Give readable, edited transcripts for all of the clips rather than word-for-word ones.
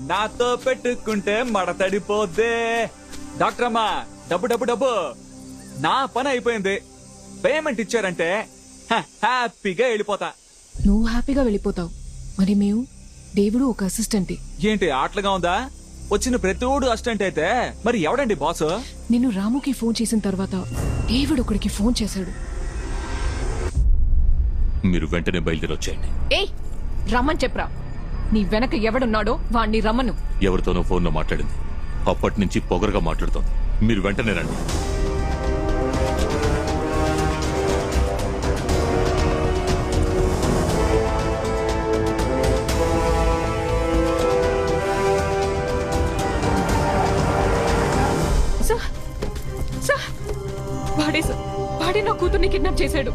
నాతో పెట్టుకుంటే మడతడిపోద్దే. డాక్టర్ అమ్మా, డబ్బు డబ్బు డబ్బు. నా పని అయిపోయింది. పేమెంట్ ఇచ్చారంటే హ్యాపీగా వెళ్ళిపోతా. నువ్వు హ్యాపీగా వెళ్ళిపోతావు, మరి మేము దేవుడు ఒక అసిస్టెంట్. ఏంటి ఆటలుగా ఉందా? వచ్చిన ప్రతివాడు అసిస్టెంట్ అయితే మరి ఎవడండి బాసు? నిన్ను రాముకి ఫోన్ చేసిన తర్వాత దేవుడు ఒకడికి ఫోన్ చేశాడు. మీరు వెంటనే బయలుదేరి వచ్చేయండి. ఏయ్, రమ్మని చెప్పరా. నీ వెనక ఎవడున్నాడో వాణ్ణి రమ్మను. ఎవరితోనో ఫోన్లో మాట్లాడింది. అప్పటి నుంచి పొగరుగా మాట్లాడుతోంది. మీరు వెంటనే రండి. వాడే నా కూతుర్ని కిడ్నాప్ చేశాడు.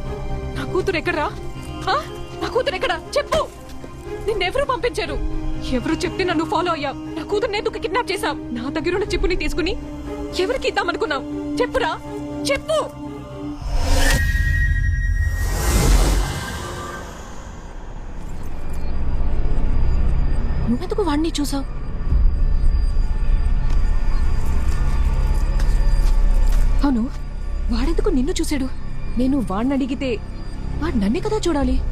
నా కూతురు ఎక్కడా? నా కూతురు ఎక్కడా చెప్పు. నిన్నెవరు పంపించారు? ఎవరు చెప్తే నన్ను ఫాలో అయ్యా? నా కూతురు ఎందుకు కిడ్నాప్ చేశావు? నా దగ్గరున్న చిప్పుని తీసుకుని ఎవరికి ఇద్దామనుకున్నావు? చెప్పురా, చెప్పు. నువ్వెందుకు వాడిని చూసావు? అవును, వాడెందుకు నిన్ను చూశాడు? నేను వాడిని అడిగితే వాడు నన్నే కదా చూడాలి.